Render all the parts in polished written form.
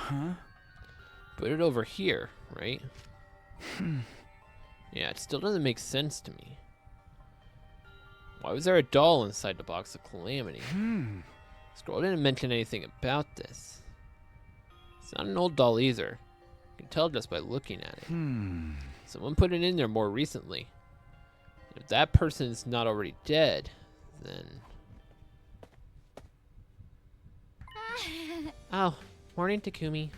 Huh? Put it over here, right? Yeah, it still doesn't make sense to me. Why was there a doll inside the box of Calamity? Scroll didn't mention anything about this. It's not an old doll either. You can tell just by looking at it. Someone put it in there more recently. If that person is not already dead, then... Oh, morning, Takumi.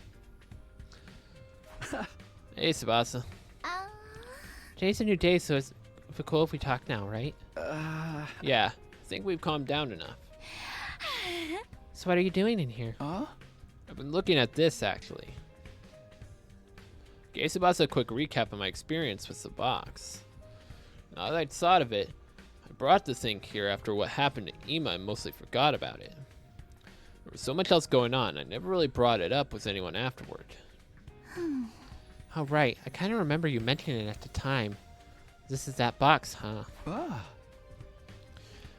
Hey, Tsubasa. Today's a new day, so it's cool if we talk now, right? Yeah, I think we've calmed down enough. So what are you doing in here? I've been looking at this, actually. Gave Tsubasa a quick recap of my experience with the box. Now that I'd thought of it, I brought the thing here after what happened to Ima and mostly forgot about it. There was so much else going on, I never really brought it up with anyone afterward. Oh, right. I kind of remember you mentioning it at the time. This is that box, huh?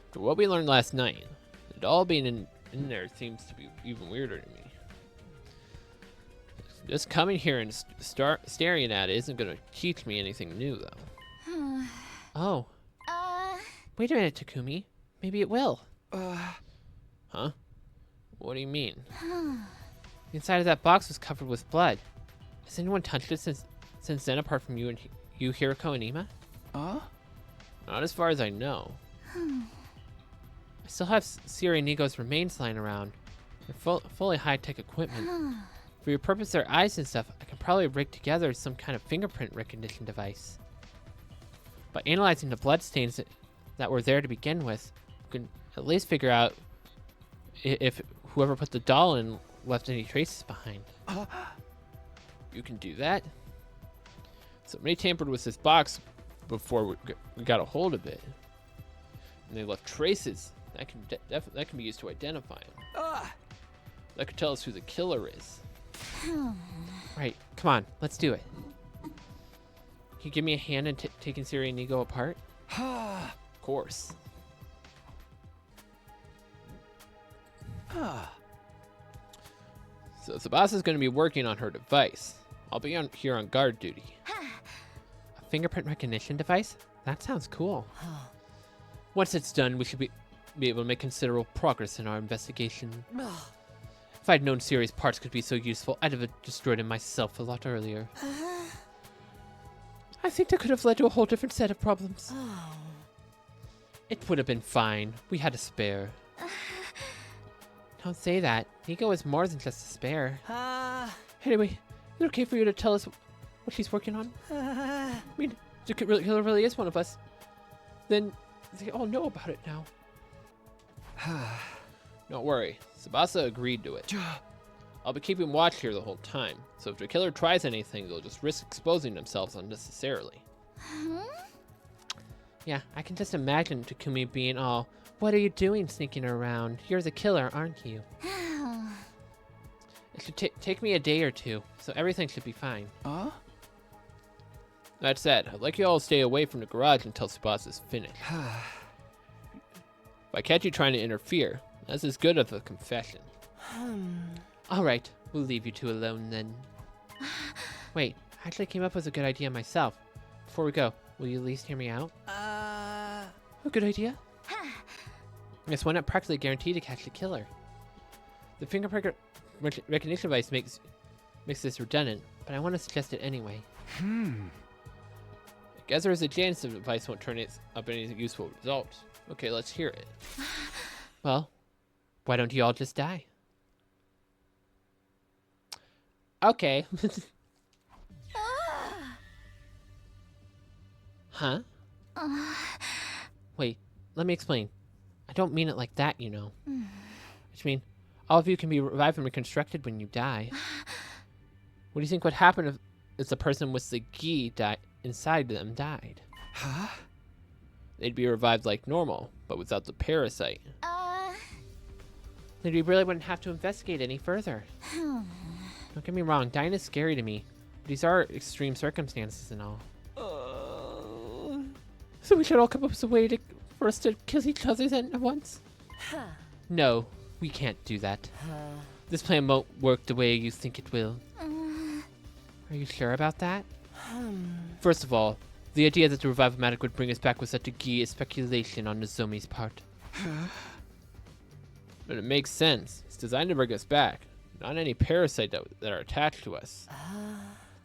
After what we learned last night, it all being in there seems to be even weirder to me. Just coming here and staring at it isn't going to teach me anything new, though. Oh. Wait a minute, Takumi. Maybe it will. Huh? What do you mean? The inside of that box was covered with blood. Has anyone touched it since then, apart from you, Hiroko, and Ima? Not as far as I know. I still have Siri and Nigo's remains lying around. They're fully high-tech equipment. For your purpose, their eyes and stuff, I can probably rig together some kind of fingerprint recognition device. By analyzing the bloodstains that were there to begin with, we can at least figure out if whoever put the doll in left any traces behind. You can do that? Somebody tampered with this box before we got a hold of it. And they left traces. That can be used to identify him. That could tell us who the killer is. Right, come on, let's do it. Can you give me a hand in taking Siri and Nigo apart? Of course. So Tsubasa's going to be working on her device. I'll be here on guard duty. A fingerprint recognition device? That sounds cool. Once it's done, we should be able to make considerable progress in our investigation. If I'd known Siri's parts could be so useful, I'd have destroyed him myself a lot earlier. I think that could have led to a whole different set of problems. It would have been fine. We had a spare. Don't say that. Nigo is more than just a spare. Anyway, is it okay for you to tell us what she's working on? I mean, if the killer really is one of us, then they all know about it now. Don't worry. Tsubasa agreed to it. I'll be keeping watch here the whole time, so if the killer tries anything, they'll just risk exposing themselves unnecessarily. Yeah, I can just imagine Takumi being all, "What are you doing sneaking around? You're the killer, aren't you?" It should take me a day or two, so everything should be fine. That said, I'd like you all to stay away from the garage until Tsubasa's finished. If I catch you trying to interfere, that's as good as a confession. Alright, we'll leave you two alone then. Wait, I actually came up with a good idea myself. Before we go, will you at least hear me out? A good idea? Yes, why not practically guarantee to catch the killer? The fingerprint recognition device makes this redundant, but I want to suggest it anyway. I guess there is a chance the device won't turn up any useful results. Okay, let's hear it. Well, why don't you all just die? Okay. Huh? Wait, let me explain. I don't mean it like that, you know. I just mean, all of you can be revived and reconstructed when you die. What do you think would happen if the person with the gi inside them died? They'd be revived like normal, but without the parasite. Then we really wouldn't have to investigate any further. Don't get me wrong, dying is scary to me. But these are extreme circumstances and all. So we should all come up with a way for us to kill each other then at once? No, we can't do that. This plan won't work the way you think it will. Are you sure about that? First of all, the idea that the Revive-O-Matic would bring us back with such a gi is speculation on Nozomi's part. But it makes sense. It's designed to bring us back, not any parasite that are attached to us.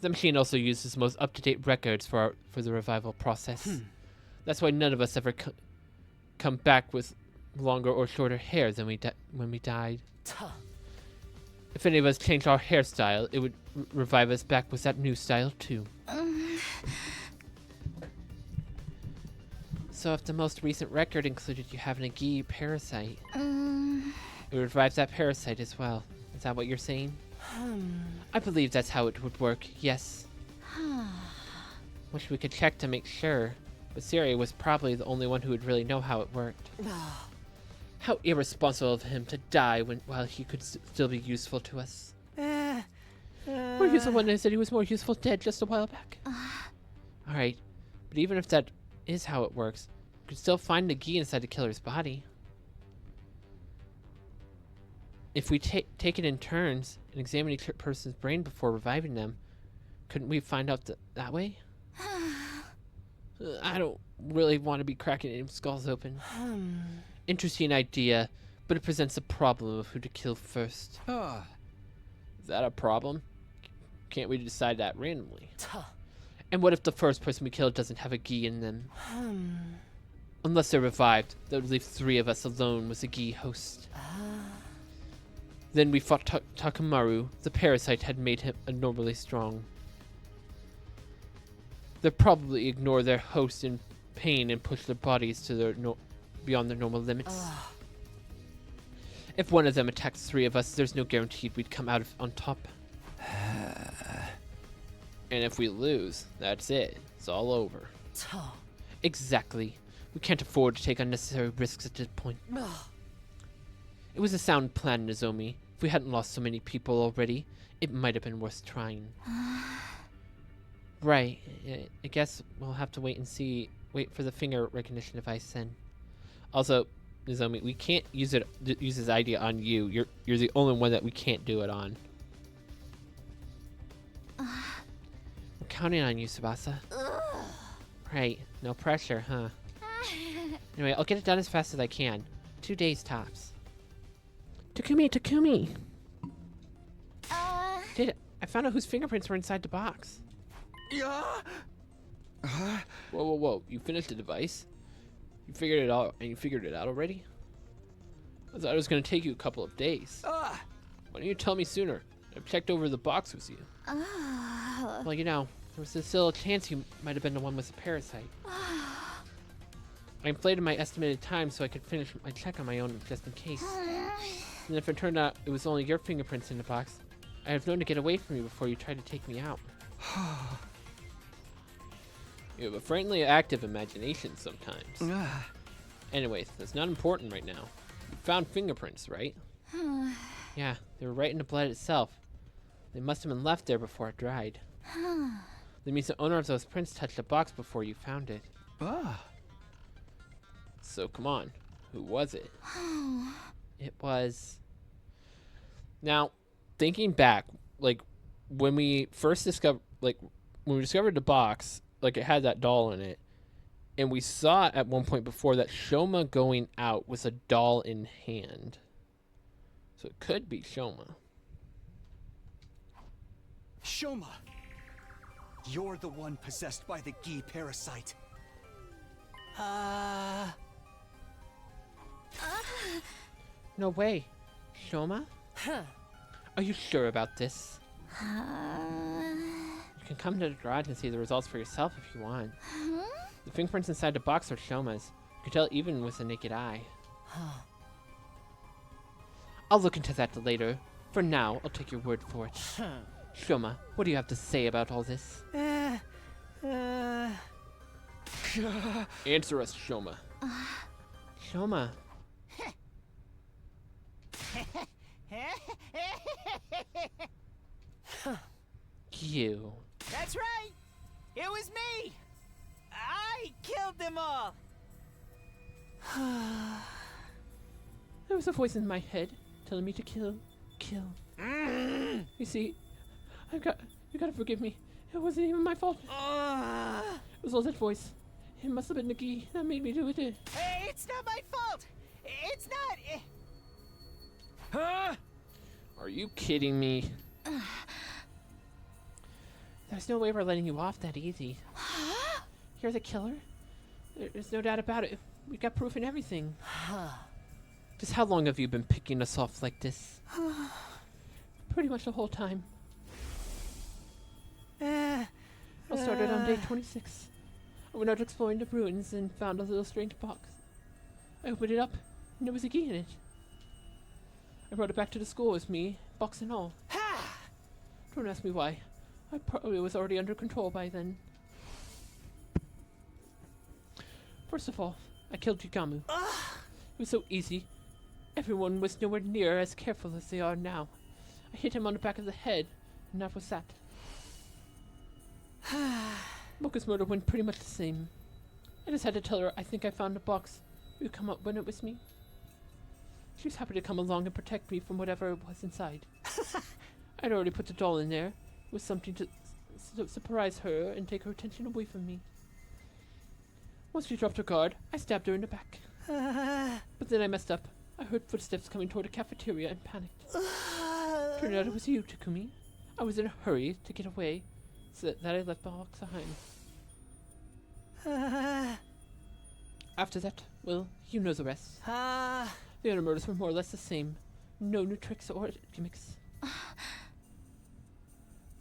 The machine also uses the most up-to-date records for the revival process. That's why none of us ever come back with longer or shorter hair than when we died. If any of us changed our hairstyle, it would revive us back with that new style too. So if the most recent record included you having a gi parasite, it would revive that parasite as well. Is that what you're saying? I believe that's how it would work, yes. Wish we could check to make sure, but Siri was probably the only one who would really know how it worked. How irresponsible of him to die while he could still be useful to us. Or he's the one that said he was more useful dead just a while back. Alright, but even if that is how it works, we could still find the gi inside the killer's body. If we take it in turns and examine each person's brain before reviving them, couldn't we find out that way? I don't really want to be cracking any skulls open. Interesting idea, but it presents a problem of who to kill first. Is that a problem? Can't we decide that randomly? And what if the first person we kill doesn't have a gi in them? Unless they're revived, that would leave 3 of us alone with a gi host. Then we fought Takamaru. The parasite had made him abnormally strong. They'll probably ignore their host in pain and push their bodies to their beyond their normal limits. If one of them attacks 3 of us, there's no guarantee we'd come out on top. And if we lose, that's it. It's all over. Exactly. We can't afford to take unnecessary risks at this point. It was a sound plan, Nozomi. If we hadn't lost so many people already, it might have been worth trying. Right. I guess we'll have to wait for the finger recognition device then. Also, Nozomi, we can't use his idea on you. You're the only one that we can't do it on. I'm counting on you, Tsubasa. Right. No pressure, huh? Anyway, I'll get it done as fast as I can. 2 days tops. Takumi! I found out whose fingerprints were inside the box. Whoa. You finished the device? You figured it out, and you figured it out already? I thought it was going to take you a couple of days. Why didn't you tell me sooner? I've checked over the box with you. Well, you know, there was still a chance you might have been the one with the parasite. I inflated my estimated time so I could finish my check on my own just in case. And if it turned out it was only your fingerprints in the box, I'd have known to get away from you before you tried to take me out. You have a friendly, active imagination sometimes. Anyways, that's not important right now. You found fingerprints, right? Yeah, they were right in the blood itself. They must have been left there before it dried. That means the owner of those prints touched the box before you found it. So come on, who was it? It was... Now, thinking back, like, when we first discovered, when we discovered the box, like, it had that doll in it, and we saw at one point before that Shoma going out with a doll in hand. So it could be Shoma. Shoma! You're the one possessed by the gi parasite. No way. Shoma? Are you sure about this? You can come to the garage and see the results for yourself if you want. The fingerprints inside the box are Shoma's. You can tell even with the naked eye. I'll look into that later. For now, I'll take your word for it. Shoma, what do you have to say about all this? Answer us, Shoma. Shoma. You. That's right! It was me! I killed them all! There was a voice in my head telling me to kill kill. You see, you gotta forgive me. It wasn't even my fault. It was all that voice. It must have been the gi that made me do it. Hey, it's not my fault. It's not. Huh? Are you kidding me? There's no way we're letting you off that easy. You're the killer? There's no doubt about it. We got proof and everything. Just how long have you been picking us off like this? Pretty much the whole time. I started on day 26. I went out exploring the ruins and found a little strange box. I opened it up, and there was a key in it. I brought it back to the school with me, box and all. Don't ask me why. I probably was already under control by then. First of all, I killed Yugamu. It was so easy. Everyone was nowhere near as careful as they are now. I hit him on the back of the head, and that was that. Mocha's murder went pretty much the same. I just had to tell her I think I found a box. You come up when it was me. She was happy to come along and protect me from whatever was inside. I'd already put the doll in there. It was something to surprise her and take her attention away from me. Once she dropped her guard, I stabbed her in the back. But then I messed up. I heard footsteps coming toward the cafeteria and panicked. Turned out it was you, Takumi. I was in a hurry to get away, so that I left the box behind. After that, well, you know the rest. The other murders were more or less the same. No new tricks or gimmicks.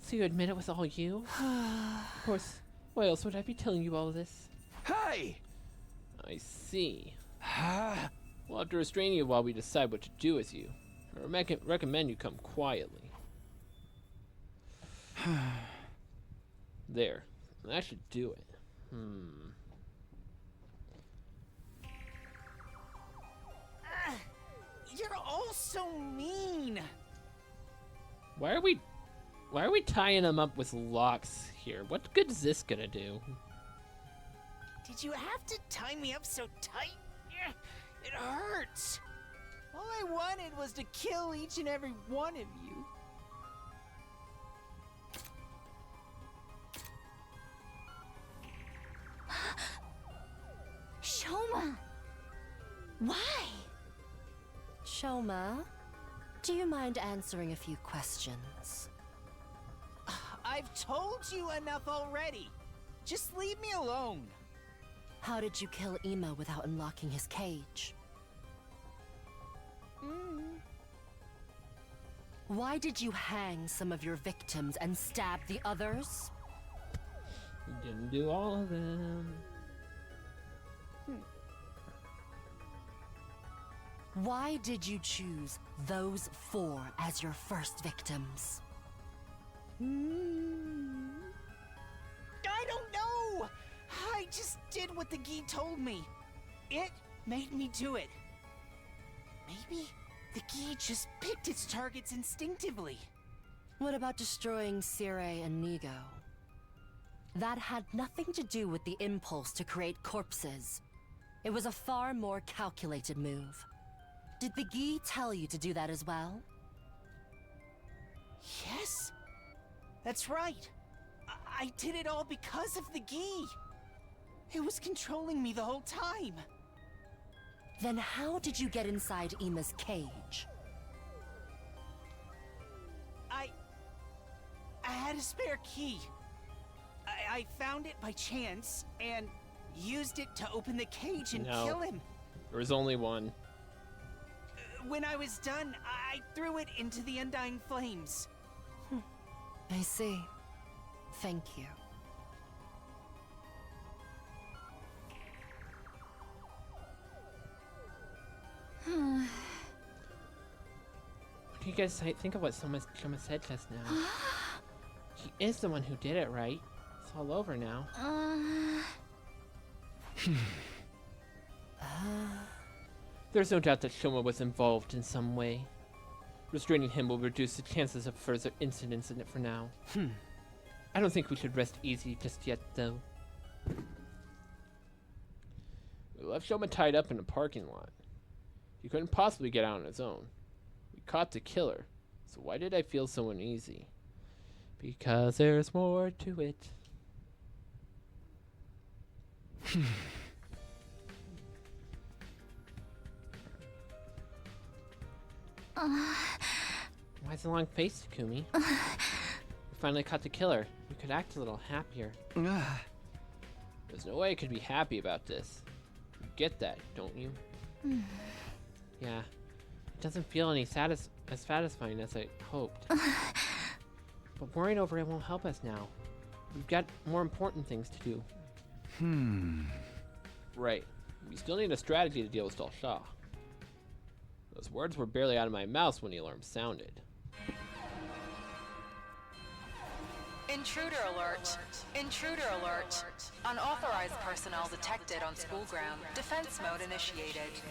So you admit it was all you? Of course. Why else would I be telling you all this? Hey! I see. We'll have to restrain you while we decide what to do with you. I recommend you come quietly. There. That should do it. You're all so mean. Why are we tying him up with locks here? What good is this gonna do? Did you have to tie me up so tight? It hurts. All I wanted was to kill each and every one of you. Shoma! Why? Shoma, do you mind answering a few questions? I've told you enough already. Just leave me alone. How did you kill Ima without unlocking his cage? Why did you hang some of your victims and stab the others? You didn't do all of them. Why did you choose those 4 as your first victims? I don't know. I just did what the gi told me. It made me do it. Maybe the gi just picked its targets instinctively. What about destroying Sire and Nigo? That had nothing to do with the impulse to create corpses. It was a far more calculated move. Did the gi tell you to do that as well? Yes, that's right. I did it all because of the gi. It was controlling me the whole time. Then how did you get inside Ima's cage? I had a spare key. I found it by chance and used it to open the cage and kill him. There was only one. When I was done, I threw it into the undying flames. I see. Thank you. What do you guys think of what Shoma said just now? He is the one who did it, right? It's all over now. There's no doubt that Shoma was involved in some way. Restraining him will reduce the chances of further incidents in it for now. I don't think we should rest easy just yet, though. We left Shoma tied up in a parking lot. He couldn't possibly get out on his own. We caught the killer, So why did I feel so uneasy? Because there's more to it. Why the long face, Takumi? We finally caught the killer. We could act a little happier. There's no way I could be happy about this. You get that, don't you? Yeah. It doesn't feel as satisfying as I hoped. But worrying over it won't help us now. We've got more important things to do. Right. We still need a strategy to deal with Shaw. Those words were barely out of my mouth when the alarm sounded. Intruder alert! Intruder alert! Unauthorized personnel detected on school ground. Defense mode initiated.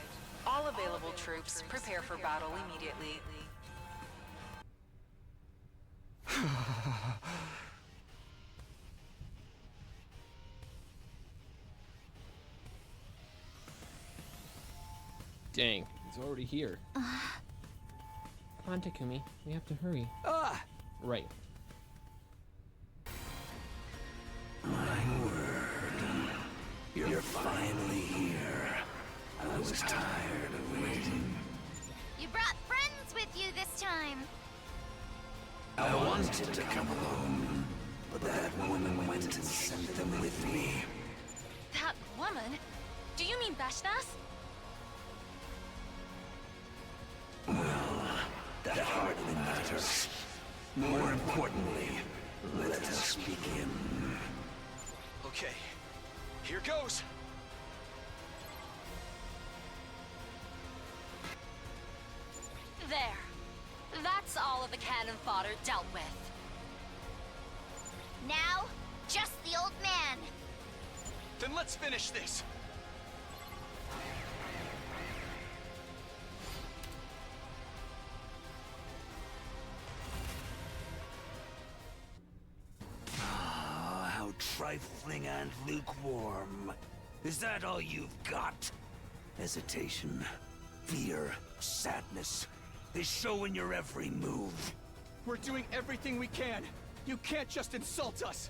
All available troops, prepare for battle immediately. Dang, he's already here. Come on, Takumi. We have to hurry. Right. My word. You're finally here. I was tired of waiting. You brought friends with you this time. I wanted to come alone, but that woman went and sent them with me. That woman? Do you mean Bashnas? Well, that hardly matters. More importantly, let us begin. Okay, here goes. There. That's all of the cannon fodder dealt with. Now, just the old man. Then let's finish this. How trifling and lukewarm. Is that all you've got? Hesitation, fear, sadness. They show in your every move. We're doing everything we can. You can't just insult us.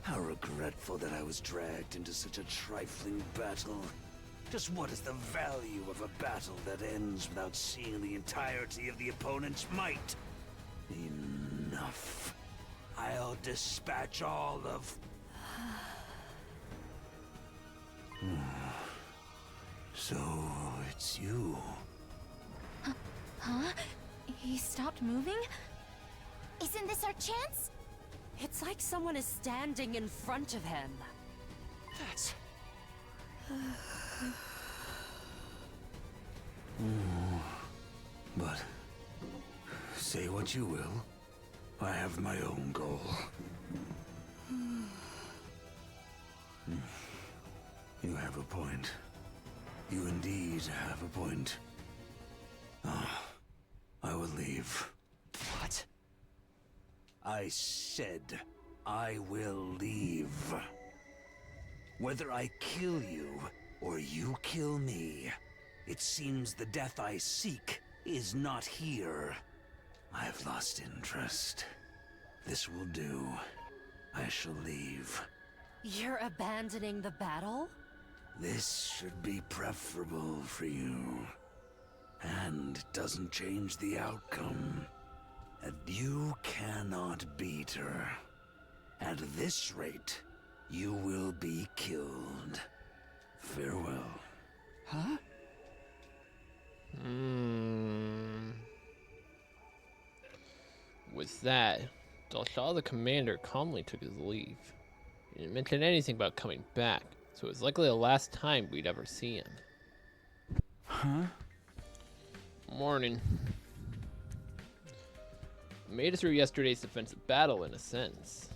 How regretful that I was dragged into such a trifling battle. Just what is the value of a battle that ends without seeing the entirety of the opponent's might? Enough. I'll dispatch all of... So, it's you. Huh? He stopped moving? Isn't this our chance? It's like someone is standing in front of him. That's... But... say what you will. I have my own goal. You have a point. You indeed have a point. I will leave. What? I said I will leave. Whether I kill you or you kill me, it seems the death I seek is not here. I have lost interest. This will do. I shall leave. You're abandoning the battle? This should be preferable for you. And it doesn't change the outcome. And you cannot beat her. At this rate, you will be killed. Farewell. Huh? With that, Dalshaw the commander calmly took his leave. He didn't mention anything about coming back, so it was likely the last time we'd ever see him. Huh? Morning. Made it through yesterday's defensive battle in a sense.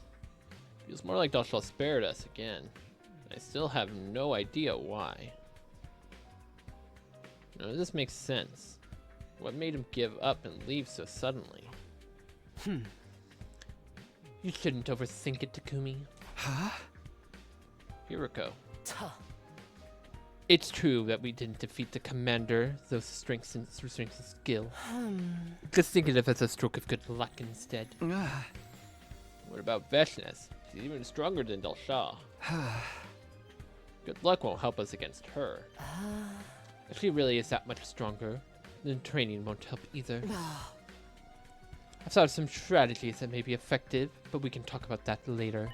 Feels more like Dalshaw spared us again. I still have no idea why. None of this makes sense. What made him give up and leave so suddenly? You shouldn't overthink it, Takumi. Huh? Hiroko. Tuh. It's true that we didn't defeat the commander, through strength and skill. Just think of it as a stroke of good luck instead. What about Veshness? She's even stronger than Delsha. Good luck won't help us against her. If she really is that much stronger, then training won't help either. I've thought of some strategies that may be effective, but we can talk about that later.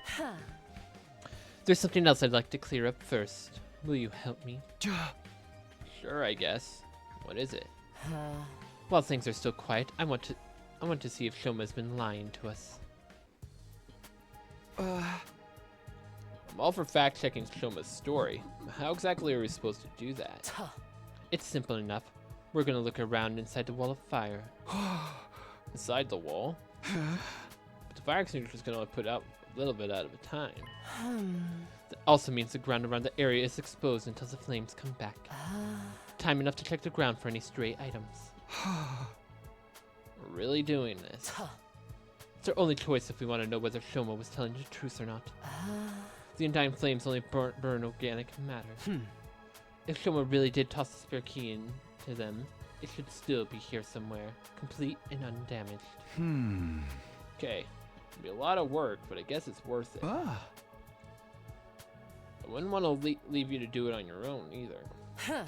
There's something else I'd like to clear up first. Will you help me? Sure, I guess. What is it? While things are still quiet, I want to see if Shoma's been lying to us. I'm all for fact-checking Shoma's story. How exactly are we supposed to do that? It's simple enough. We're gonna look around inside the wall of fire. Inside the wall? But the fire extinguisher is gonna only put out a little bit at a time. That also means the ground around the area is exposed until the flames come back. Time enough to check the ground for any stray items. We're really doing this. It's our only choice if we want to know whether Shoma was telling the truth or not. The undying flames only burn organic matter. If Shoma really did toss the spare key into them, it should still be here somewhere, complete and undamaged. Okay, it'll be a lot of work, but I guess it's worth it. I wouldn't want to leave you to do it on your own either.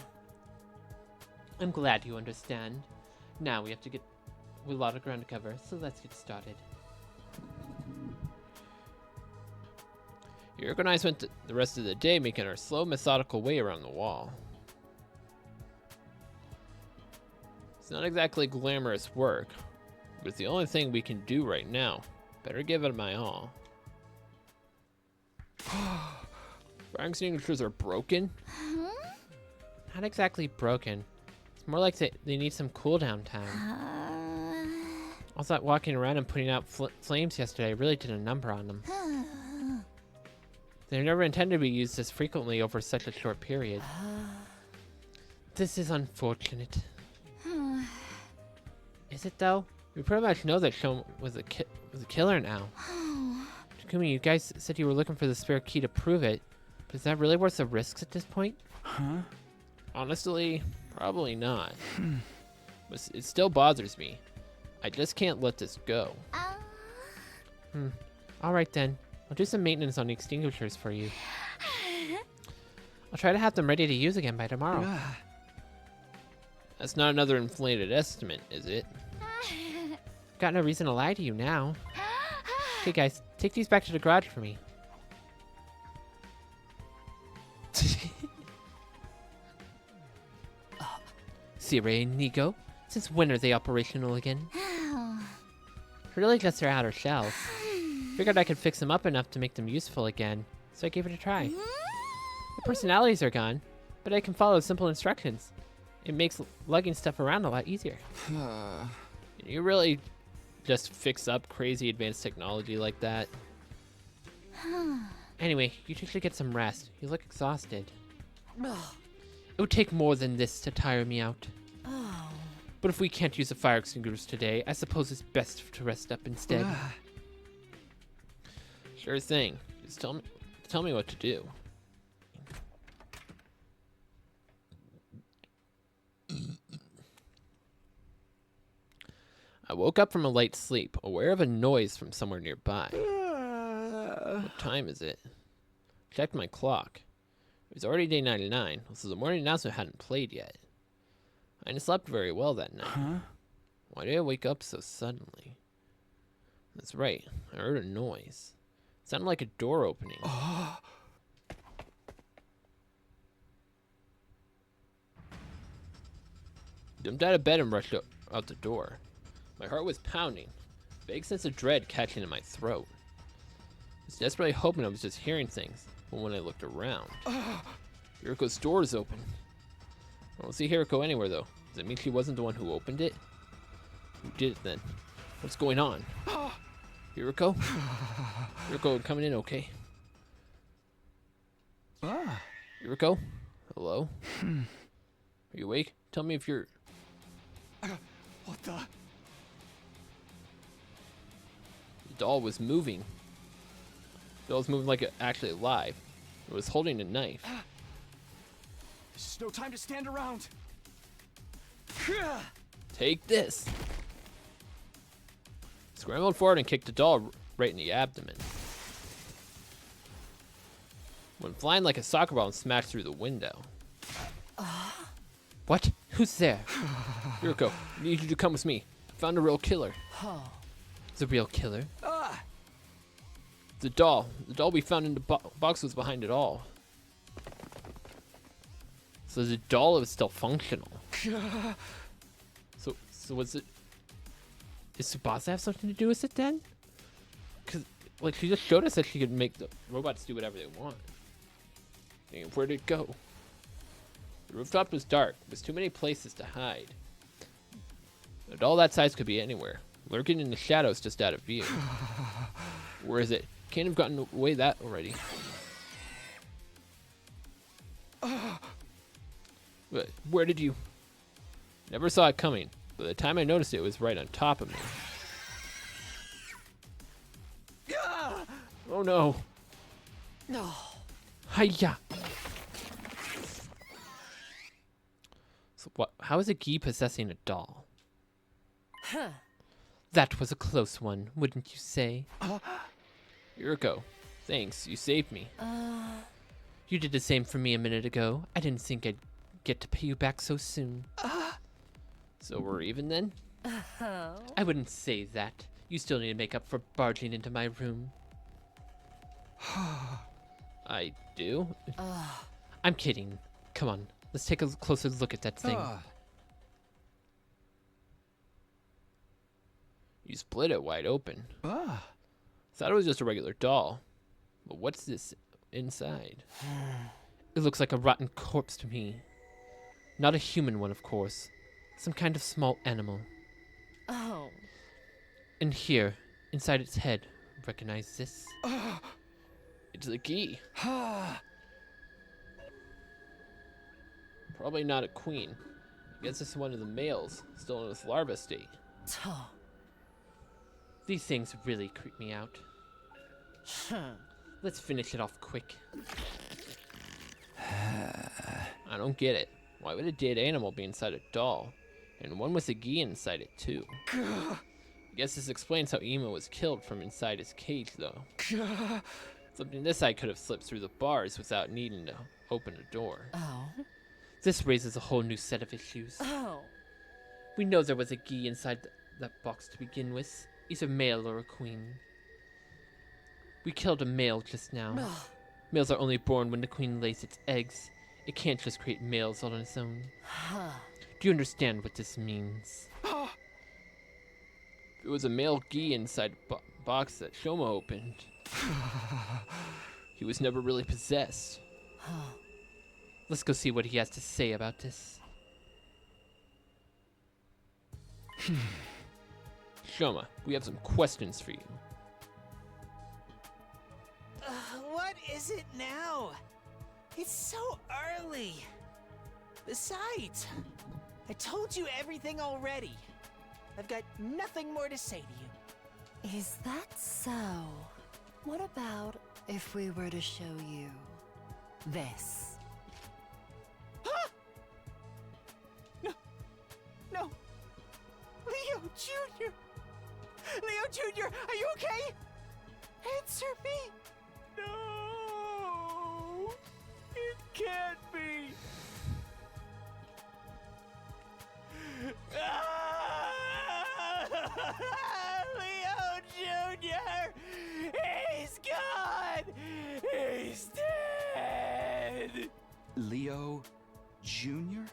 I'm glad you understand. Now we have to get a lot of ground to cover, so let's get started. Yuriko and I spent the rest of the day making our slow, methodical way around the wall. It's not exactly glamorous work, but it's the only thing we can do right now. Better give it my all. Fire extinguishers are broken? Not exactly broken. It's more like they need some cooldown time. I thought walking around and putting out flames yesterday really did a number on them. They're never intended to be used as frequently over such a short period. This is unfortunate. Is it though? We pretty much know that Shoma was a killer now. Takumi, you guys said you were looking for the spare key to prove it, but is that really worth the risks at this point? Honestly, probably not. But it still bothers me. I just can't let this go. Alright then. I'll do some maintenance on the extinguishers for you. I'll try to have them ready to use again by tomorrow. That's not another inflated estimate, is it? Got no reason to lie to you now. Okay guys, take these back to the garage for me. Sirei and Nigo, since when are they operational again? Really just their outer shells. Figured I could fix them up enough to make them useful again, so I gave it a try. The personalities are gone, but I can follow simple instructions. It makes lugging stuff around a lot easier. You really just fix up crazy advanced technology like that? Anyway, you two should get some rest. You look exhausted. It would take more than this to tire me out. But if we can't use the fire extinguishers today, I suppose it's best to rest up instead. Sure thing. Just tell me what to do. I woke up from a light sleep, aware of a noise from somewhere nearby. What time is it? Checked my clock. It was already day 99, so the morning announcement hadn't played yet. I hadn't slept very well that night. Why did I wake up so suddenly? That's right, I heard a noise. It sounded like a door opening. Jumped out of bed and rushed out the door. My heart was pounding, a vague sense of dread catching in my throat. I was desperately hoping I was just hearing things, but when I looked around, Hiriko's door is open. I don't see Hiriko anywhere though. Does it mean she wasn't the one who opened it? Who did it then? What's going on? Hiriko? Hiriko, coming in okay? Hiriko? Hello? Are you awake? Tell me if you're... What the? The doll was moving. The doll was moving like it actually alive. It was holding a knife. There's no time to stand around. Take this. Scrambled forward and kicked the doll right in the abdomen. Went flying like a soccer ball and smashed through the window. What? Who's there? Yuriko, I need you to come with me. I found a real killer. The real killer? The doll. The doll we found in the box was behind it all. So the doll was still functional. So was it... Does Tsubasa have something to do with it then? Because, like, she just showed us that she could make the robots do whatever they want. And where did it go? The rooftop was dark. There's too many places to hide. A doll that size could be anywhere. Lurking in the shadows just out of view. Where is it? Can't have gotten away that already. But where did you... Never saw it coming. By the time I noticed it, it was right on top of me. Oh no. No. Hiya. So what? How is a Gi possessing a doll? Huh. That was a close one, wouldn't you say? Yuriko, thanks. You saved me. You did the same for me a minute ago. I didn't think I'd get to pay you back so soon. So we're even then? I wouldn't say that. You still need to make up for barging into my room. I do? I'm kidding. Come on, let's take a closer look at that thing. You split it wide open. Thought it was just a regular doll. But what's this inside? It looks like a rotten corpse to me. Not a human one, of course. Some kind of small animal. Oh. And here, inside its head, recognize this? It's a Gi. Probably not a queen. I guess it's one of the males, still in its larva state. These things really creep me out. Let's finish it off quick. I don't get it. Why would a dead animal be inside a doll? And one with a Gi inside it too. I guess this explains how Emo was killed from inside his cage though. Something this eye could have slipped through the bars without needing to open a door. This raises a whole new set of issues. We know there was a Gi inside that box to begin with. Either male or a queen. We killed a male just now. Males are only born when the queen lays its eggs. It can't just create males on its own. Do you understand what this means? It was a male Gi inside the box that Shoma opened. He was never really possessed. Let's go see what he has to say about this. Shoma, we have some questions for you. What is it now? It's so early. Besides, I told you everything already. I've got nothing more to say to you. Is that so? What about if we were to show you this? No. Leo Jr. Leo Jr., are you okay? Answer me. No. It can't be. Leo Jr. He's gone. He's dead. Leo Jr.?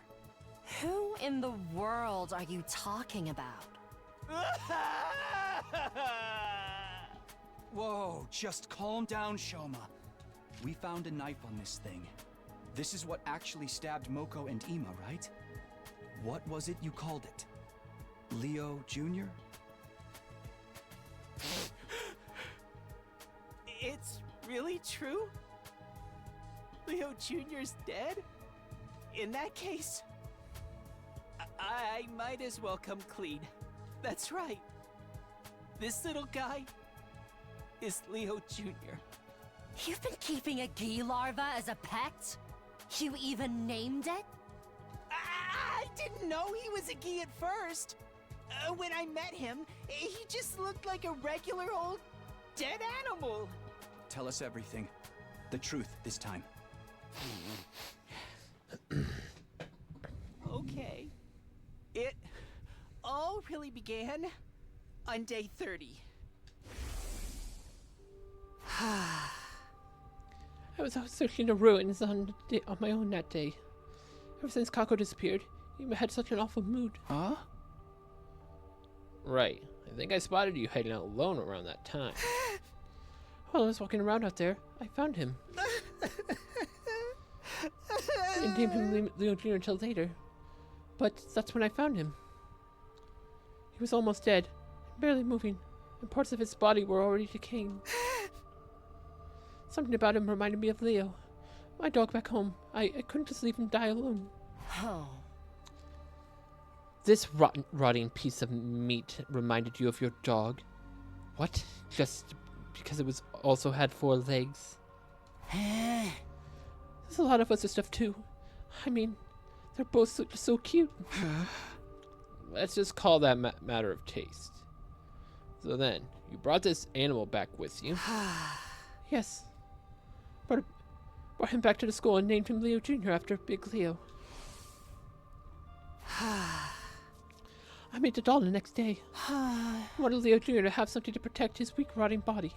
Who in the world are you talking about? Whoa, just calm down, Shoma. We found a knife on this thing. This is what actually stabbed Moko and Ima, right? What was it you called it? Leo Jr.? It's really true? Leo Jr.'s dead? In that case, I might as well come clean. That's right. This little guy is Leo Jr. You've been keeping a Gi larva as a pet? You even named it? I didn't know he was a Gi at first. When I met him, he just looked like a regular old dead animal. Tell us everything. The truth this time. Okay. It all really began on day 30. I was out searching the ruins on my own that day. Ever since Kako disappeared, you had such an awful mood. Huh? Right. I think I spotted you hiding out alone around that time. While I was walking around out there, I found him. I didn't name him Leo Jr. until later. But that's when I found him. He was almost dead, barely moving, and parts of his body were already decaying. Something about him reminded me of Leo, my dog back home. I couldn't just leave him die alone. Oh. This rotting piece of meat reminded you of your dog? What? Just because it was also had 4 legs? There's a lot of other stuff too. I mean, they're both so cute. Let's just call that matter of taste. So then, you brought this animal back with you? Yes. Brought him back to the school and named him Leo Jr. after Big Leo. I made the doll the next day. I wanted Leo Jr. to have something to protect his weak, rotting body.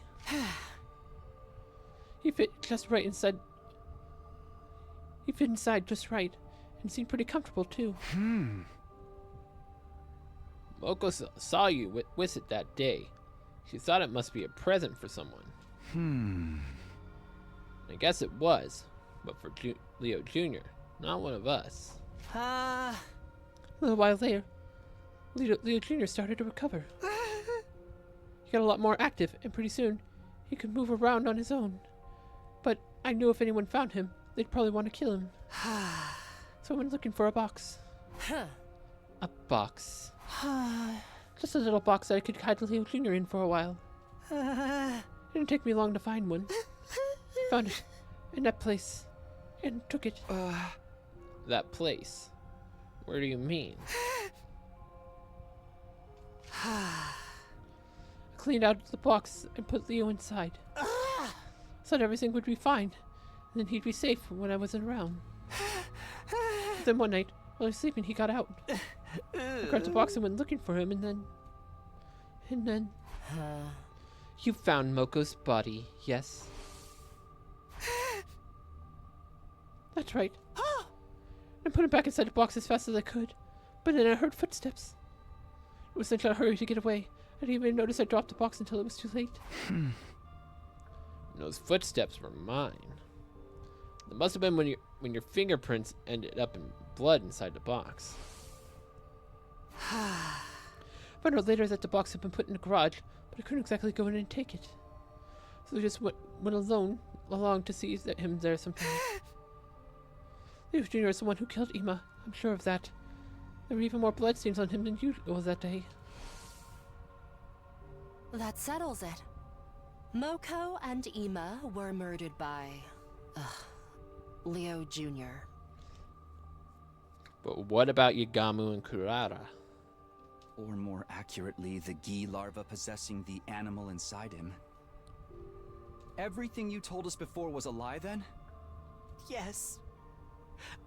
He fit just right inside. He fit inside just right, and seemed pretty comfortable too. Moko saw you with it that day. She thought it must be a present for someone. I guess it was, but for Leo Jr., not one of us. A little while later, Leo Jr. started to recover. He got a lot more active, and pretty soon, he could move around on his own. But I knew if anyone found him, they'd probably want to kill him. So I went looking for a box. A box. Just a little box that I could hide Leo Jr. in for a while. It didn't take me long to find one. I found it in that place, and took it. That place? Where do you mean? I cleaned out the box and put Leo inside. Thought everything would be fine, and then he'd be safe when I wasn't around. Then one night, while I was sleeping, he got out. I grabbed the box and went looking for him, and then... You found Moko's body, yes? That's right. I put him back inside the box as fast as I could, but then I heard footsteps. It was such a hurry to get away. I didn't even notice I dropped the box until it was too late. Those footsteps were mine. It must have been when your fingerprints ended up in blood inside the box. Found out later that the box had been put in the garage, but I couldn't exactly go in and take it. So I just went along to see him there sometimes. Leo Jr. is the one who killed Ima. I'm sure of that. There were even more bloodstains on him than usual that day. That settles it. Moko and Ima were murdered by... Leo Jr. But what about Yagamu and Kurara? Or more accurately, the Gi larva possessing the animal inside him. Everything you told us before was a lie then? Yes.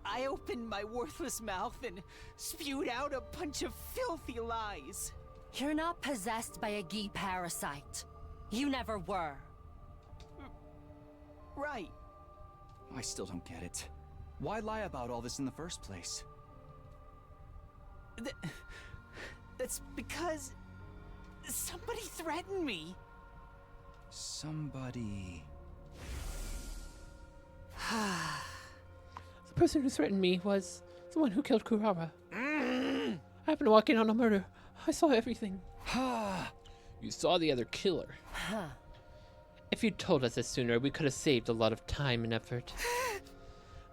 I opened my worthless mouth and spewed out a bunch of filthy lies. You're not possessed by a Gi parasite. You never were. Right. I still don't get it. Why lie about all this in the first place? That's because... somebody threatened me. Somebody... The person who threatened me was the one who killed Kurara. I happened to walk in on a murder. I saw everything. You saw the other killer. If you'd told us this sooner, we could have saved a lot of time and effort.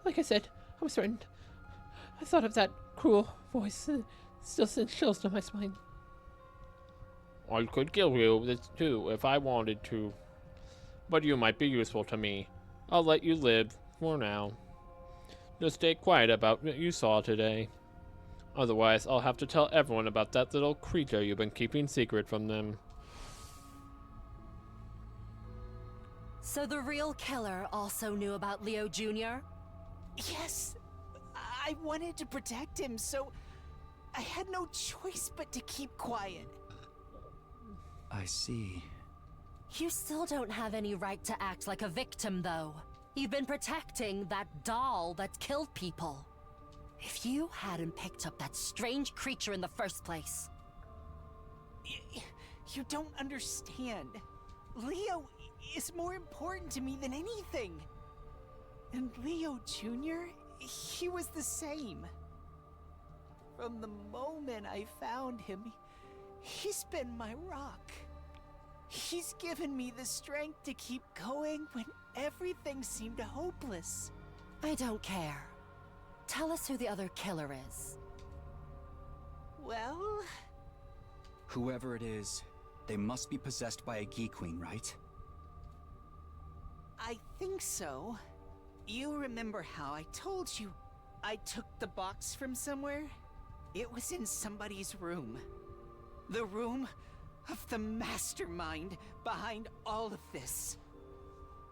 Like I said, I was threatened. I thought of that cruel voice. Still sends chills down my spine. I could kill you too if I wanted to. But you might be useful to me. I'll let you live for now. Just stay quiet about what you saw today. Otherwise, I'll have to tell everyone about that little creature you've been keeping secret from them. So the real killer also knew about Leo Jr.? Yes, I wanted to protect him, so I had no choice but to keep quiet. I see. You still don't have any right to act like a victim, though. You've been protecting that doll that killed people. If you hadn't picked up that strange creature in the first place... You don't understand. Leo is more important to me than anything. And Leo Jr., he was the same. From the moment I found him, he's been my rock. He's given me the strength to keep going when everything seemed hopeless. I don't care. Tell us who the other killer is. Well... Whoever it is, they must be possessed by a Gi Queen, right? I think so. You remember how I told you I took the box from somewhere? It was in somebody's room. The room of the mastermind behind all of this.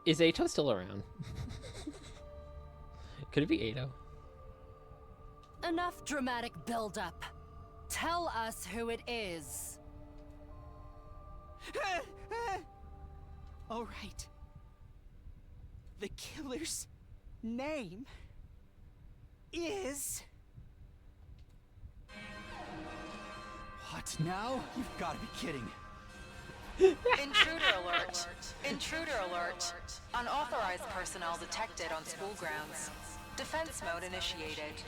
Is Ato still around? Could it be Ato? Enough dramatic build-up. Tell us who it is. All right. The killer's name is... What now? You've got to be kidding. Intruder alert. Intruder alert. Unauthorized personnel detected on school grounds. Defense mode initiated.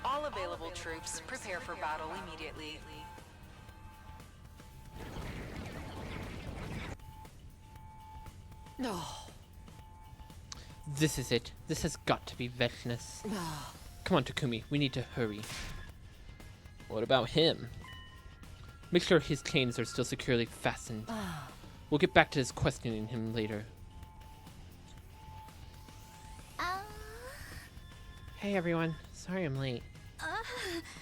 All available troops prepare for battle immediately. No. This is it. This has got to be Vechness. Come on, Takumi. We need to hurry. What about him? Make sure his chains are still securely fastened. We'll get back to his questioning him later. Hey everyone. Sorry I'm late.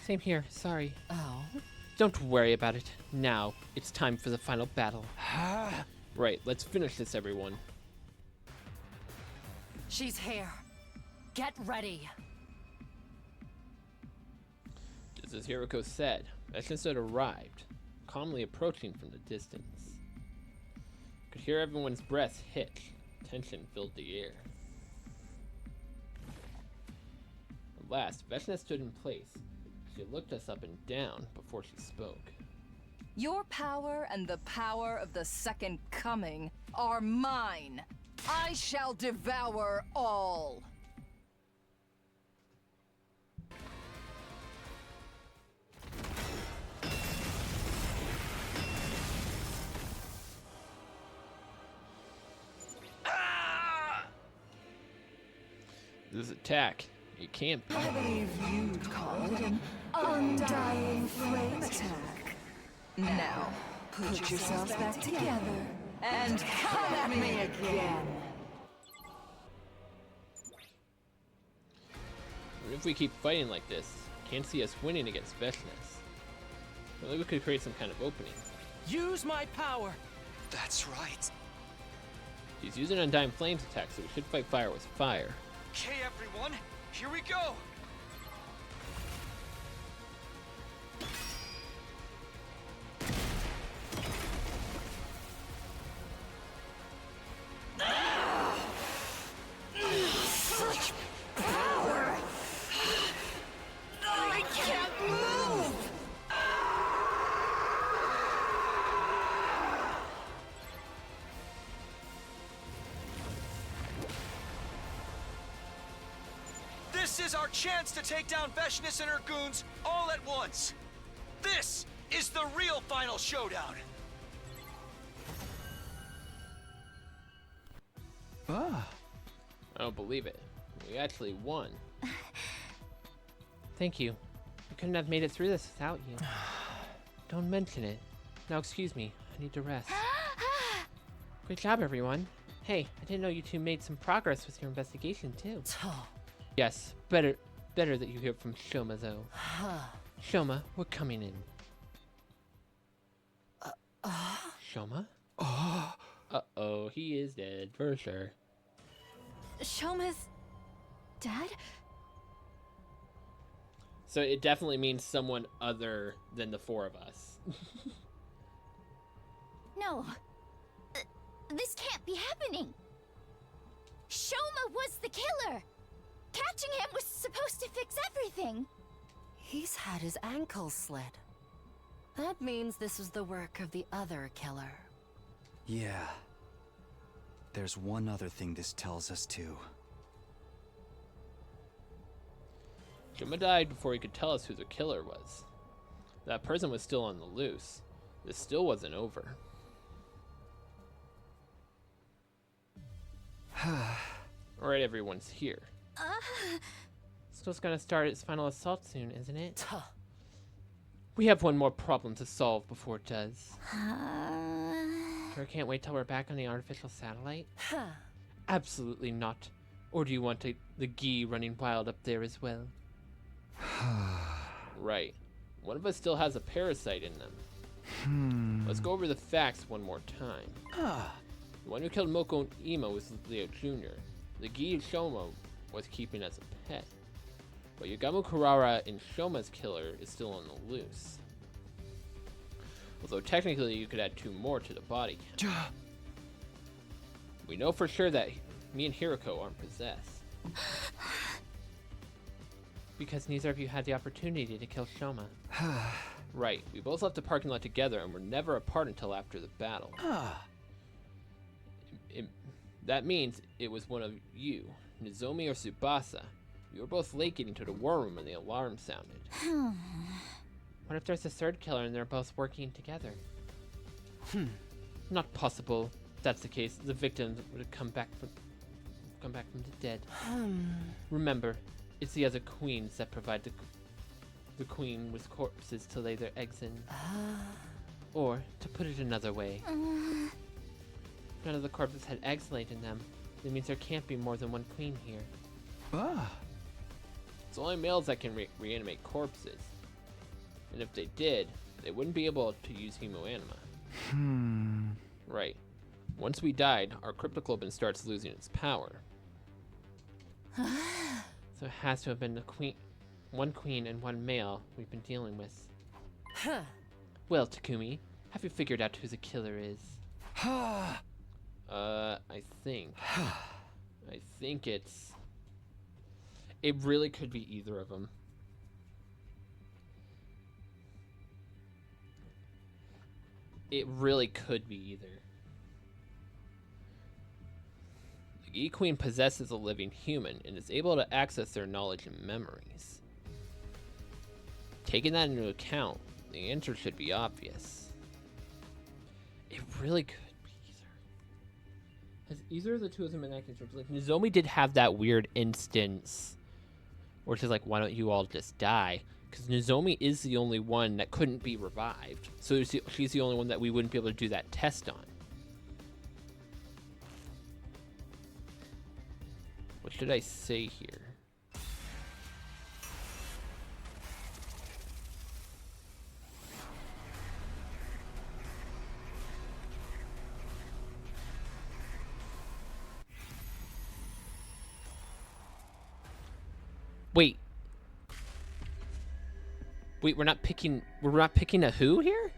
Same here. Sorry. Oh. Don't worry about it. Now, it's time for the final battle. Right, let's finish this, everyone. She's here. Get ready. Just as Hiroko said, Vechness had arrived, calmly approaching from the distance. Could hear everyone's breaths hitch. Tension filled the air. At last, Vechness stood in place. She looked us up and down before she spoke. Your power and the power of the Second Coming are mine. I shall devour all. This attack, it can't be. I believe you'd call it an undying flame attack. Now, Put yourselves back together. and come at me again. If we keep fighting like this, can't see us winning against Vechness. Maybe we could create some kind of opening. Use my power! That's right. He's using Undying Flames attack, so we should fight fire with fire. Okay, everyone, here we go! Such power! I can't move! This is our chance to take down Vechness and her goons all at once. This is the real final showdown. Ah. I don't believe it. We actually won. Thank you. We couldn't have made it through this without you. Don't mention it. Now excuse me, I need to rest. Great job, everyone. Hey, I didn't know you two made some progress with your investigation, too. Oh, Yes, better that you hear from Shoma, though. Shoma, we're coming in. Shoma? Uh-oh, he is dead, for sure. Shoma's dead? So it definitely means someone other than the four of us. No. This can't be happening. Shoma was the killer. Catching him was supposed to fix everything. He's had his ankle slit. That means this was the work of the other killer. Yeah. There's one other thing this tells us too. Shoma died before he could tell us who the killer was. That person was still on the loose. This still wasn't over. Alright, everyone's here. Still gonna start its final assault soon, isn't it? We have one more problem to solve before it does. Sure can't wait till we're back on the artificial satellite? Absolutely not. Or do you want the Gi running wild up there as well? Right. One of us still has a parasite in them. Let's go over the facts one more time. The one who killed Moko and Ima was Leo Jr. The Gi Shoma was keeping as a pet. But Yagamo Kurara and Shoma's killer is still on the loose. Although technically you could add 2 more to the body count. We know for sure that me and Hiroko aren't possessed. Because neither of you had the opportunity to kill Shoma. Right, we both left the parking lot together and were never apart until after the battle. That means it was one of you, Nozomi or Tsubasa. You were both late getting to the war room when the alarm sounded. What if there's a third killer and they're both working together? Not possible. If that's the case, the victims would have come back from the dead. Remember, it's the other queens that provide the queen with corpses to lay their eggs in. Or, to put it another way, none of the corpses had eggs laid in them. That means there can't be more than one queen here. It's only males that can reanimate corpses. And if they did, they wouldn't be able to use hemoanima. Right. Once we died, our cryptoglobin starts losing its power. So it has to have been one queen and one male we've been dealing with. Well, Takumi, have you figured out who the killer is? I think it really could be either of them. It really could be either. The E-Queen possesses a living human and is able to access their knowledge and memories. Taking that into account, the answer should be obvious. It really could be either. Has either of the two of them been acting like Nozomi did have that weird instance where she's like, why don't you all just die? Because Nozomi is the only one that couldn't be revived. So she's the only one that we wouldn't be able to do that test on. What should I say here? Wait, we're not picking a who here?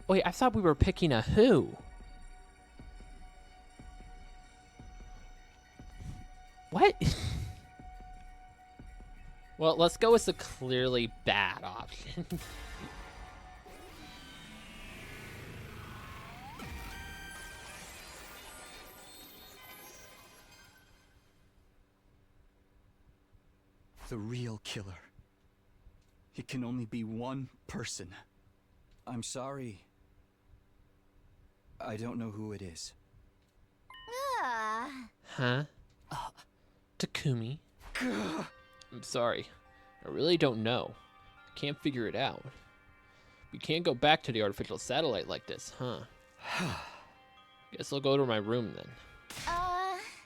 Wait, I thought we were picking a who. What? Well, let's go with the clearly bad option. The real killer. It can only be one person. I'm sorry. I don't know who it is. Huh? Takumi? I'm sorry. I really don't know. I can't figure it out. We can't go back to the artificial satellite like this, huh? Guess I'll go to my room then.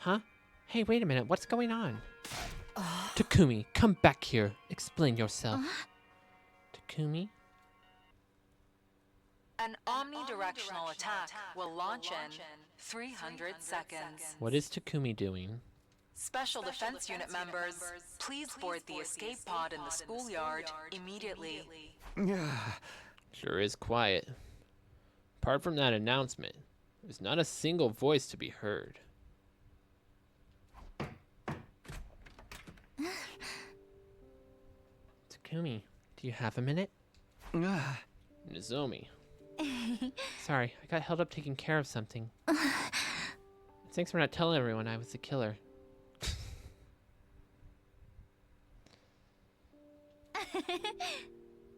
Huh? Hey, wait a minute. What's going on? Takumi, come back here. Explain yourself. Takumi? An omnidirectional attack will launch in 300 seconds. What is Takumi doing? Special Defense Unit members, please board the escape pod in the schoolyard immediately. Sure is quiet. Apart from that announcement, there's not a single voice to be heard. Takumi, do you have a minute? Nozomi. Sorry, I got held up taking care of something. Thanks for not telling everyone I was the killer.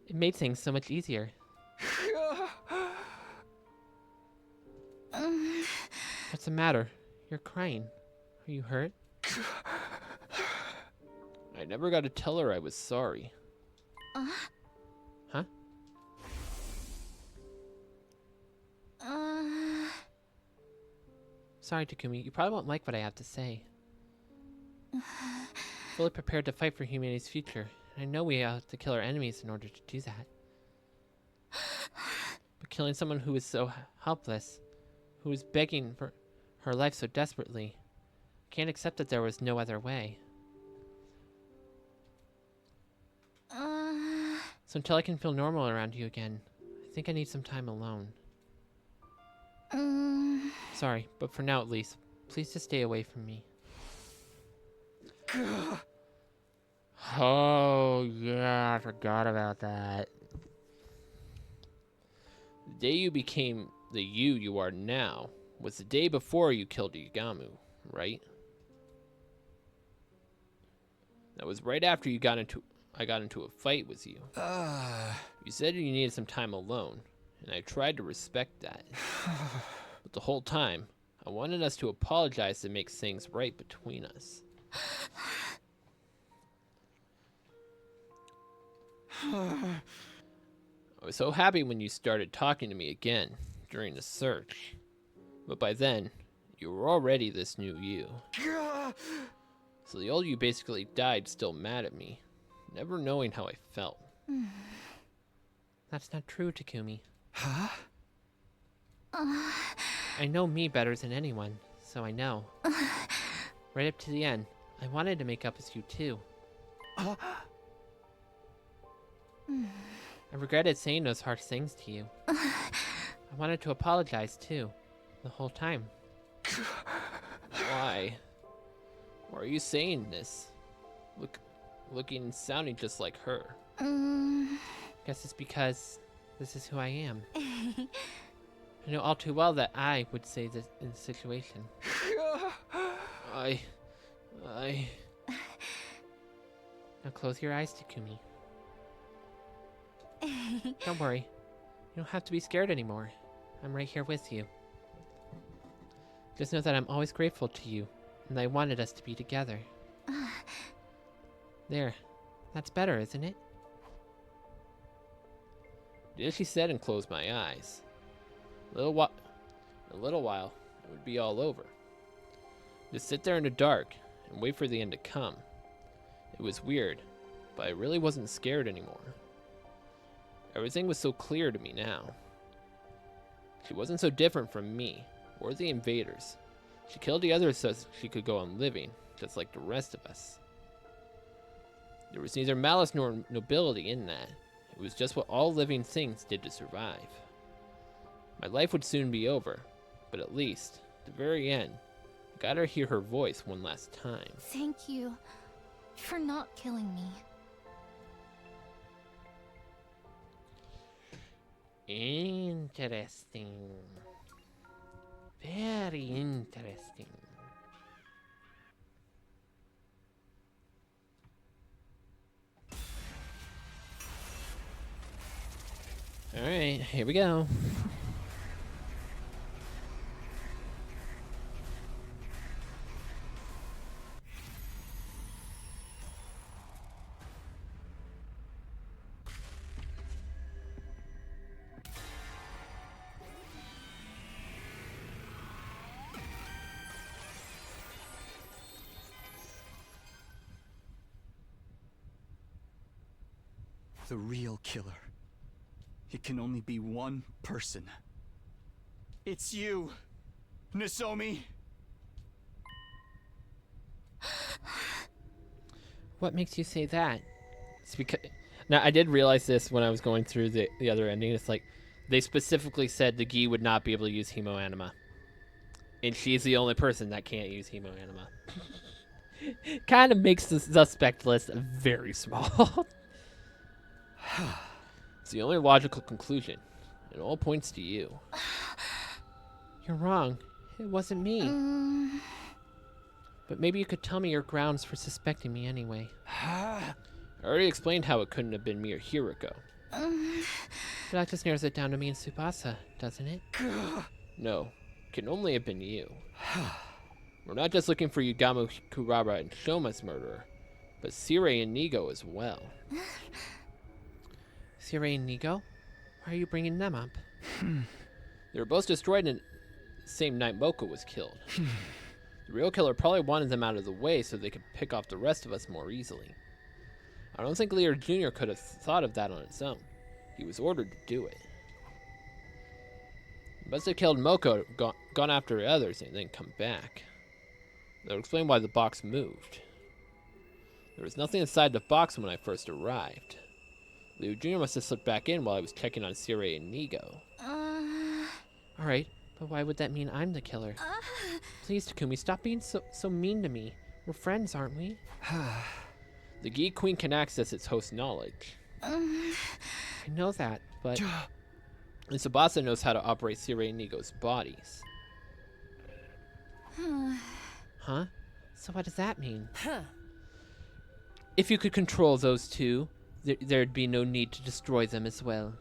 It made things so much easier. What's the matter? You're crying. Are you hurt? I never got to tell her I was sorry. Huh? Sorry, Takumi. You probably won't like what I have to say. Fully prepared to fight for humanity's future. And I know we have to kill our enemies in order to do that. But killing someone who is so helpless, who is begging for her life so desperately, can't accept that there was no other way. So until I can feel normal around you again, I think I need some time alone. Sorry, but for now at least, please just stay away from me. Oh, yeah, I forgot about that. The day you became the you are now was the day before you killed Igamu, right? That was right after I got into a fight with you. You said you needed some time alone, and I tried to respect that. But the whole time, I wanted us to apologize to make things right between us. I was so happy when you started talking to me again during the search. But by then, you were already this new you. So the old you basically died still mad at me, never knowing how I felt. That's not true, Takumi. Huh? I know me better than anyone, so I know. Right up to the end, I wanted to make up with you too. I regretted saying those harsh things to you. I wanted to apologize too, the whole time. Why? Why are you saying this? Looking and sounding just like her. Guess it's because this is who I am. I know all too well that I would say this in this situation. I... Now close your eyes, Takumi. Don't worry. You don't have to be scared anymore. I'm right here with you. Just know that I'm always grateful to you, and I wanted us to be together. There. That's better, isn't it? Did she said and closed my eyes. In a little while, it would be all over. Just sit there in the dark and wait for the end to come. It was weird, but I really wasn't scared anymore. Everything was so clear to me now. She wasn't so different from me, or the invaders. She killed the others so she could go on living, just like the rest of us. There was neither malice nor nobility in that. It was just what all living things did to survive. My life would soon be over, but at least, at the very end, I got to hear her voice one last time. Thank you for not killing me. Interesting. Very interesting. Alright, here we go. The real killer. It can only be one person. It's you, Nozomi. What makes you say that? It's because now I did realize this when I was going through the other ending. It's like they specifically said the Gi would not be able to use Hemoanima, and she's the only person that can't use Hemoanima. Kind of makes the suspect list very small. It's the only logical conclusion. It all points to you. You're wrong. It wasn't me. But maybe you could tell me your grounds for suspecting me anyway. I already explained how it couldn't have been me or Hiroko. But that just narrows it down to me and Tsubasa, doesn't it? No, it can only have been you. We're not just looking for Yugamu Kuraba and Shoma's murderer, but Sirei and Nigo as well. Sirei and Nigo? Why are you bringing them up? They were both destroyed in the same night Moko was killed. The real killer probably wanted them out of the way so they could pick off the rest of us more easily. I don't think Lear Jr. could have thought of that on its own. He was ordered to do it. He must have killed Moko, gone after others, and then come back. That would explain why the box moved. There was nothing inside the box when I first arrived. Lear Jr. must have slipped back in while I was checking on Sirei and Nigo. Alright, but why would that mean I'm the killer? Please, Takumi, stop being so mean to me. We're friends, aren't we? The Gi Queen can access its host's knowledge. I know that, but... And Tsubasa knows how to operate Sirei and Nigo's bodies. Huh? So what does that mean? If you could control those two, there'd be no need to destroy them as well.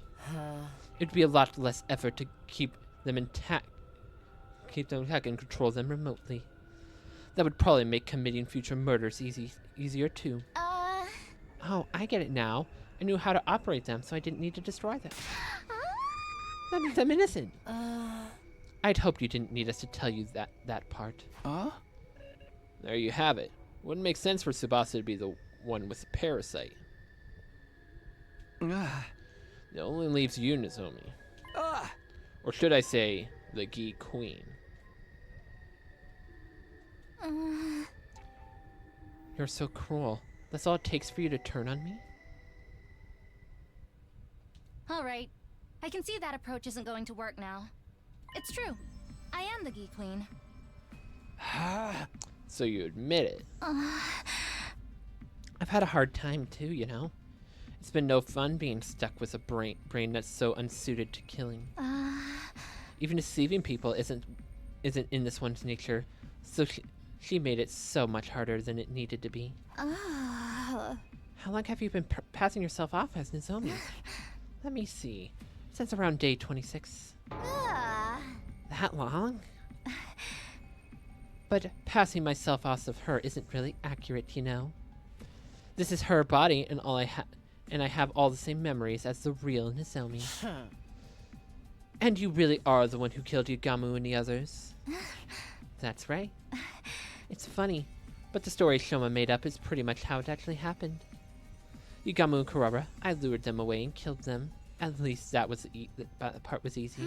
It'd be a lot less effort to keep them intact and control them remotely. That would probably make committing future murders easier too. Oh, I get it now. I knew how to operate them, so I didn't need to destroy them. That means I'm innocent. I'd hoped you didn't need us to tell you that part. There you have it. Wouldn't make sense for Tsubasa to be the one with the parasite. It only leaves you, Nozomi. Or should I say, the Gi Queen. You're so cruel. That's all it takes for you to turn on me? All right. I can see that approach isn't going to work now. It's true. I am the Gi Queen. So you admit it. I've had a hard time too, you know. It's been no fun being stuck with a brain that's so unsuited to killing. Even deceiving people isn't in this one's nature, so she made it so much harder than it needed to be. How long have you been passing yourself off as Nozomi? Let me see. Since around day 26. That long? But passing myself off of her isn't really accurate, you know. This is her body, and I have all the same memories as the real Nozomi. And you really are the one who killed Yugamu and the others. That's right. It's funny, but the story Shoma made up is pretty much how it actually happened. Yugamu and Kuraba, I lured them away and killed them. At least that was that part was easy.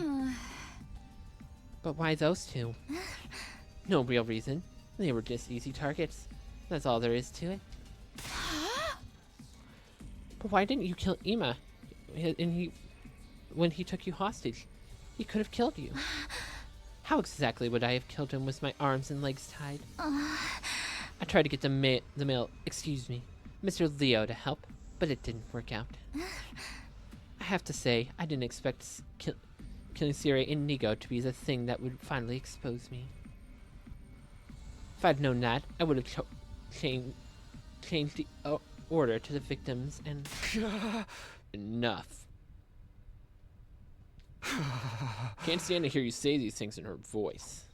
But why those two? No real reason. They were just easy targets. That's all there is to it. But why didn't you kill Ima? When he took you hostage, he could have killed you. How exactly would I have killed him with my arms and legs tied? I tried to get the male, excuse me, Mr. Leo to help, but it didn't work out. I have to say, I didn't expect killing Sirei and Nigo to be the thing that would finally expose me. If I'd known that, I would have changed the order to the victims and... Enough. Can't stand to hear you say these things in her voice.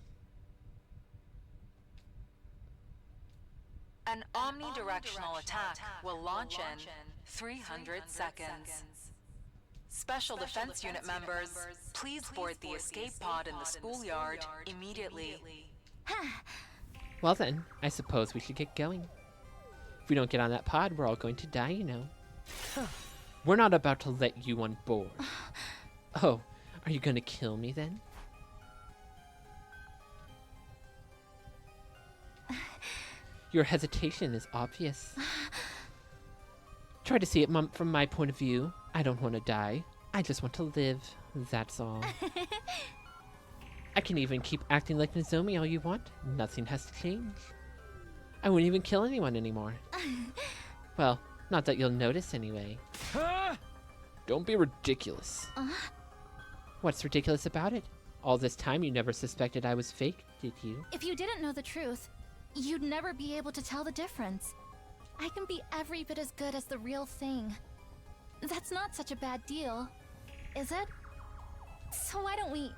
An omnidirectional attack will launch in 300 seconds. Special Defense Unit members, please board the escape pod in the schoolyard immediately. Well then, I suppose we should get going. If we don't get on that pod, we're all going to die, you know. We're not about to let you on board. Oh, are you gonna kill me then? Your hesitation is obvious. Try to see it from my point of view. I don't want to die. I just want to live. That's all. I can even keep acting like Nozomi all you want. Nothing has to change. I wouldn't even kill anyone anymore. Well, not that you'll notice anyway. Don't be ridiculous. What's ridiculous about it? All this time you never suspected I was fake, did you? If you didn't know the truth, you'd never be able to tell the difference. I can be every bit as good as the real thing. That's not such a bad deal, is it? So why don't we...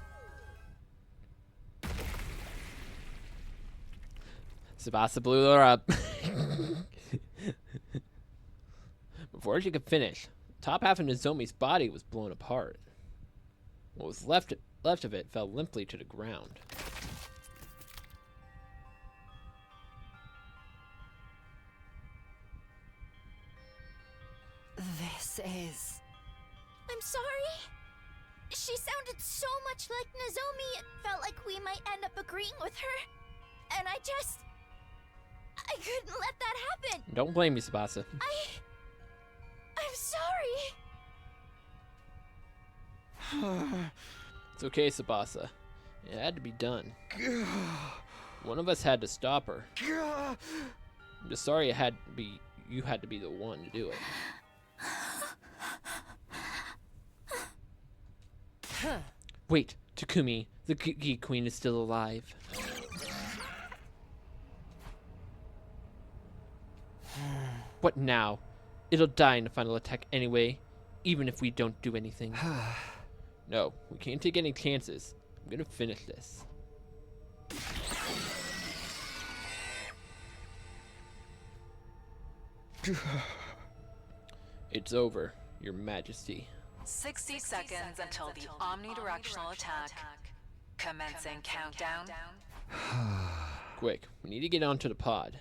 Tsubasa blew her up. Before she could finish, the top half of Nozomi's body was blown apart. What was left of it fell limply to the ground. This is... I'm sorry. She sounded so much like Nozomi, it felt like we might end up agreeing with her. And I couldn't let that happen. Don't blame me, Tsubasa. I'm sorry. It's okay, Tsubasa. It had to be done. One of us had to stop her. I'm just sorry you had to be the one to do it. Wait, Takumi, the Geek Queen is still alive. What now? It'll die in the final attack anyway, even if we don't do anything. No, we can't take any chances. I'm gonna finish this. It's over, Your Majesty. 60 seconds until the omnidirectional attack. Commencing countdown. Quick, we need to get onto the pod.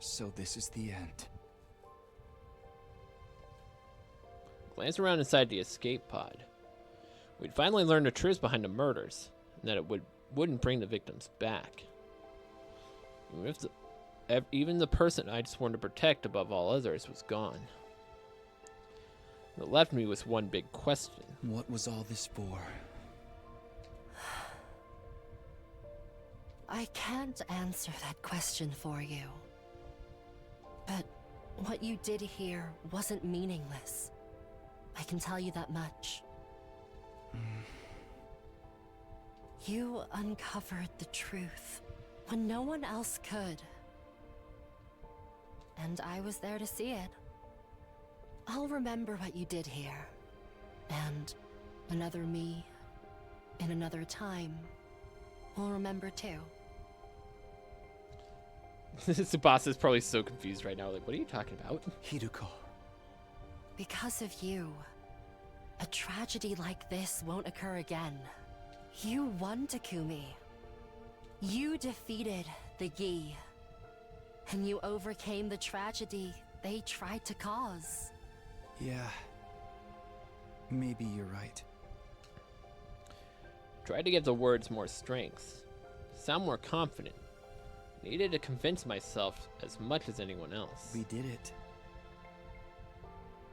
So this is the end. Glance around inside the escape pod. We'd finally learned the truth behind the murders, and that it wouldn't bring the victims back. Even the person I'd sworn to protect above all others was gone. What left me with one big question. What was all this for? I can't answer that question for you. But what you did here wasn't meaningless. I can tell you that much. You uncovered the truth when no one else could. And I was there to see it. I'll remember what you did here. And another me, in another time, will remember too. Tsubasa's probably so confused right now. Like, what are you talking about? Hiruko. Because of you, a tragedy like this won't occur again. You won, Takumi. You defeated the Gi. And you overcame the tragedy they tried to cause. Yeah. Maybe you're right. Tried to give the words more strength. Sound more confident. Needed to convince myself as much as anyone else. We did it.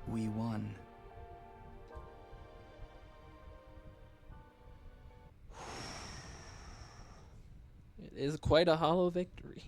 We won. It is quite a hollow victory.